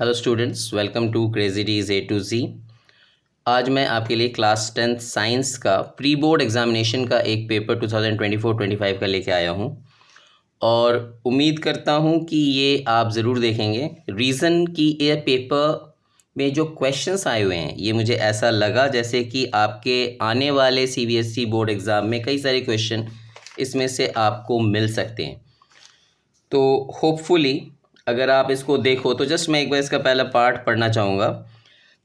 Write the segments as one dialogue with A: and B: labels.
A: Hello students, welcome to crazy D's A to Z. आज मैं आपके लिए क्लास 10th साइंस का प्री बोर्ड एग्जामिनेशन का एक पेपर 2024-25 का लेके आया हूँ और उम्मीद करता हूँ कि ये आप ज़रूर देखेंगे। रीज़न कि ये पेपर में जो क्वेश्चंस आए हुए हैं, ये मुझे ऐसा लगा जैसे कि आपके आने वाले CBSE बोर्ड एग्ज़ाम में कई सारे क्वेश्चन इसमें से आपको मिल सकते हैं। तो होपफुली अगर आप इसको देखो तो जस्ट मैं एक बार इसका पहला पार्ट पढ़ना चाहूँगा।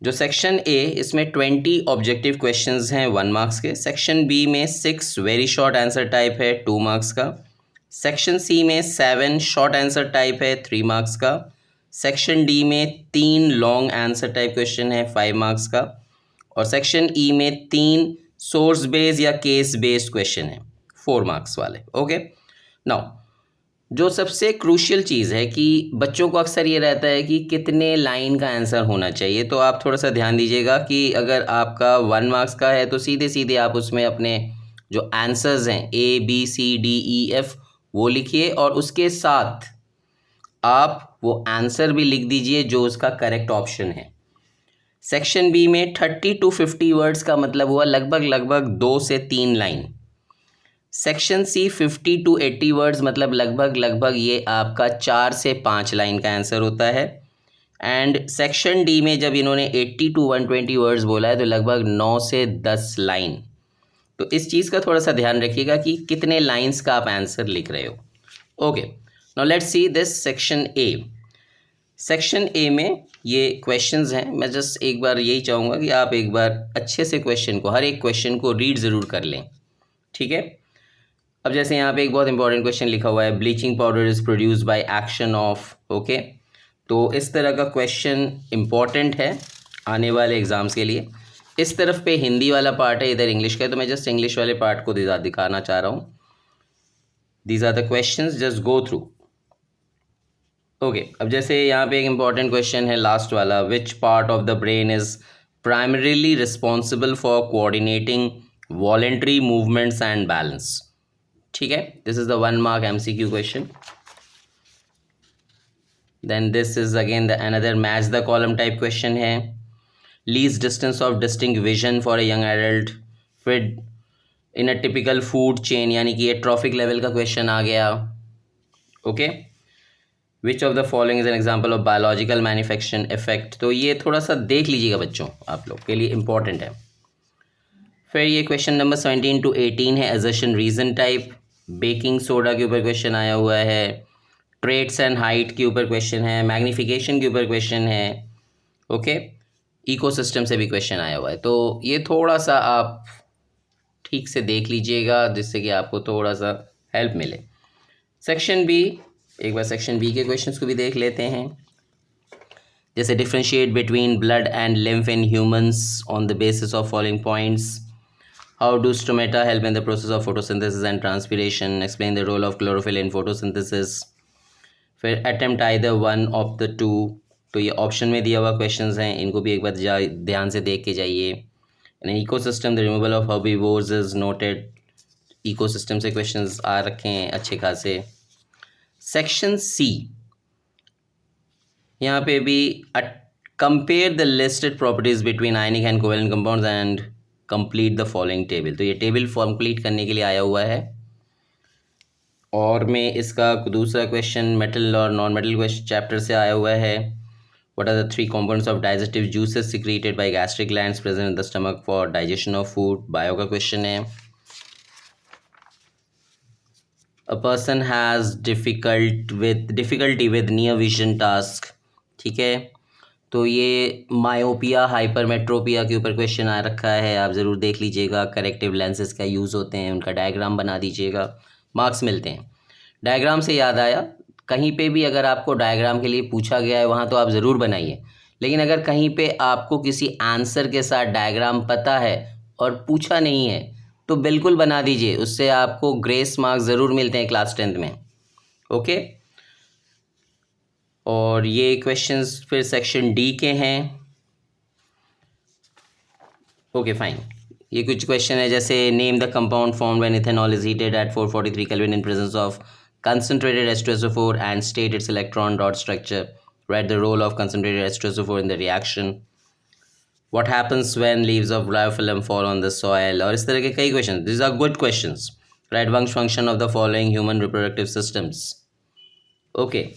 A: जो सेक्शन ए, इसमें 20 ऑब्जेक्टिव क्वेश्चंस हैं 1 मार्क्स के। सेक्शन बी में 6 वेरी शॉर्ट आंसर टाइप है 2 मार्क्स का। सेक्शन सी में 7 शॉर्ट आंसर टाइप है 3 मार्क्स का। सेक्शन डी में 3 लॉन्ग आंसर टाइप क्वेश्चन है 5 मार्क्स का। और सेक्शन ई में 3 सोर्स बेस्ड या केस बेस्ड क्वेश्चन है 4 मार्क्स वाले। ओके, नाउ जो सबसे क्रूशियल चीज़ है कि बच्चों को अक्सर ये रहता है कि कितने लाइन का आंसर होना चाहिए। तो आप थोड़ा सा ध्यान दीजिएगा कि अगर आपका 1 मार्क्स का है तो सीधे सीधे आप उसमें अपने जो आंसर्स हैं ABCDEF वो लिखिए और उसके साथ आप वो आंसर भी लिख दीजिए जो उसका करेक्ट ऑप्शन है। सेक्शन बी में 30 to 50 वर्ड्स का मतलब हुआ लगभग 2 से 3 line. Section C 50 to 80 words मतलब लगभग ये आपका 4 से 5 लाइन का आंसर होता है। एंड सेक्शन डी में जब इन्होंने 80 to 120 वर्ड्स बोला है तो लगभग 9 से 10 लाइन। तो इस चीज़ का थोड़ा सा ध्यान रखिएगा कि कितने लाइंस का आप आंसर लिख रहे हो। Okay, now let's see this section A. Section A में ये क्वेश्चंस हैं। मैं जस्ट एक बार यही चाहूँगा कि आप एक बार अच्छे से क्वेश्चन को, हर एक क्वेश्चन को रीड ज़रूर कर लें, ठीक है। अब जैसे यहाँ पे एक बहुत इंपॉर्टेंट क्वेश्चन लिखा हुआ है, bleaching powder is produced by action of. Okay, तो इस तरह का क्वेश्चन इंपॉर्टेंट है आने वाले एग्जाम्स के लिए। इस तरफ पे हिंदी वाला पार्ट है, इधर इंग्लिश का है, तो मैं जस्ट इंग्लिश वाले पार्ट को दिखाना चाह रहा हूँ। These are the questions, just go through. Okay, अब जैसे यहाँ पे एक इंपॉर्टेंट क्वेश्चन है लास्ट वाला, which part of the brain is primarily responsible for coordinating voluntary movements and balance. ठीक है, this is the 1 mark MCQ question. Then this is again the another match the column type question है, least distance of distinct vision for a young adult फिर in a typical food chain, यानी कि ये trophic level का question आ गया। Okay, which of the following is an example of biological manufacturing effect. तो ये थोड़ा सा देख लीजिएगा बच्चों, आप लोग के लिए इंपॉर्टेंट है। फिर ये क्वेश्चन नंबर 17 to 18 है assertion reason type. Baking soda के ऊपर क्वेश्चन आया हुआ है, ट्रेड्स एंड हाइट के ऊपर क्वेश्चन है, मैग्नीफिकेशन के ऊपर क्वेश्चन है। ओके, इकोसिस्टम से भी क्वेश्चन आया हुआ है। तो ये थोड़ा सा आप ठीक से देख लीजिएगा जिससे कि आपको थोड़ा सा हेल्प मिले। सेक्शन बी, एक बार सेक्शन बी के क्वेश्चंस को भी देख लेते हैं। जैसे differentiate between blood and lymph in humans on the basis of following points. How do stomata help in the process of photosynthesis and transpiration? Explain the role of chlorophyll in photosynthesis. फिर attempt either one of the two। तो ये option में दिया हुआ questions हैं, इनको भी एक बार ध्यान से देख के जाइए। In ecosystem the removal of herbivores is noted. Ecosystem से क्वेश्चंस आ रखे हैं अच्छे खासे। सेक्शन सी, यहाँ पे भी compare the listed properties between ionic and covalent compounds and complete the following table. तो ये टेबल कंप्लीट करने के लिए आया हुआ है। और में इसका दूसरा क्वेश्चन मेटल और नॉन मेटल क्वेश्चन चैप्टर से आया हुआ है। What are the 3 components of digestive juices secreted by gastric glands present in the stomach for digestion of food. Bio का क्वेश्चन है। A person has difficulty with near vision task. ठीक है, तो ये मायोपिया हाइपरमेट्रोपिया के ऊपर question आ रखा है, आप ज़रूर देख लीजिएगा। करेक्टिव लेंसेज का यूज़ होते हैं, उनका डायग्राम बना दीजिएगा, मार्क्स मिलते हैं। डायग्राम से याद आया, कहीं पे भी अगर आपको डायग्राम के लिए पूछा गया है वहाँ तो आप ज़रूर बनाइए, लेकिन अगर कहीं पे आपको किसी आंसर के साथ डायग्राम पता है और पूछा नहीं है तो बिल्कुल बना दीजिए, उससे आपको ग्रेस मार्क्स ज़रूर मिलते हैं क्लास 10th में। ओके, और ये क्वेश्चंस फिर सेक्शन डी के हैं। ओके फाइन, ये कुछ क्वेश्चन है जैसे name the compound formed when ethanol is heated at 443 kelvin in presence of concentrated H2SO4 and state its electron dot structure। Write the role of concentrated H2SO4 in the reaction. What happens when leaves of biofilm fall on the soil? और इस तरह के कई question. These are good questions. Write one function of the following human reproductive systems. Okay.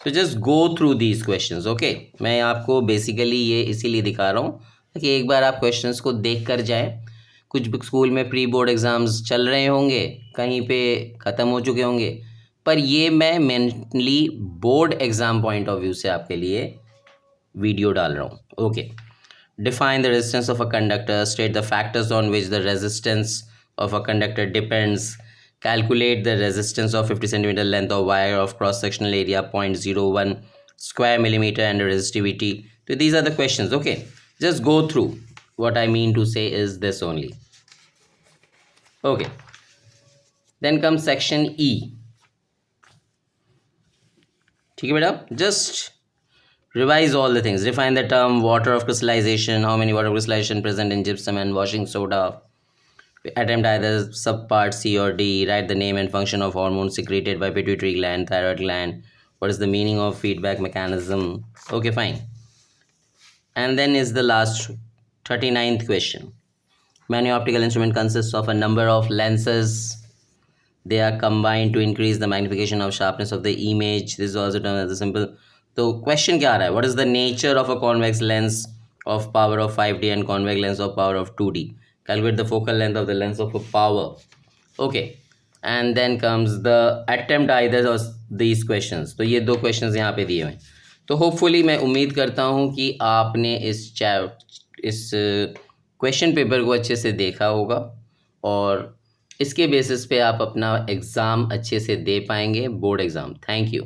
A: So just go through these questions. Okay. मैं आपको basically ये इसीलिए दिखा रहा हूँ कि एक बार आप क्वेश्चंस को देख कर जाएं. कुछ स्कूल में प्री बोर्ड एग्ज़ाम्स चल रहे होंगे, कहीं पे ख़त्म हो चुके होंगे, पर ये मैं mainly board exam point of view से आपके लिए वीडियो डाल रहा हूँ. Okay. Define the resistance of a conductor. State the factors on which the resistance of a conductor depends. Calculate the resistance of 50 centimeter length of wire of cross sectional area 0.01 square millimeter and the resistivity. So these are the questions. Okay, just go through. What I mean to say is this only. Okay, then comes section E. ठीक है बेटा, just revise all the things. Define the term water of crystallization. How many water crystallization present in gypsum and washing soda? Attempt either subpart C or D. Write the name and function of hormones secreted by pituitary gland, thyroid gland. What is the meaning of feedback mechanism? Okay, fine. And then is the last 39th question. Manual optical instrument consists of a number of lenses. They are combined to increase the magnification of sharpness of the image. This is also termed as a simple. So question क्या आ रहा है? What is the nature of a convex lens of power of 5D and convex lens of power of 2D? Calculate the focal length of the lens of a power. Okay. And then comes the attempt either of these questions. तो ये दो questions यहाँ पे दिए हुए हैं. तो hopefully मैं उम्मीद करता हूँ कि आपने इस क्वेश्चन पेपर को अच्छे से देखा होगा और इसके बेसिस पे आप अपना एग्ज़ाम अच्छे से दे पाएंगे, बोर्ड एग्ज़ाम. Thank you.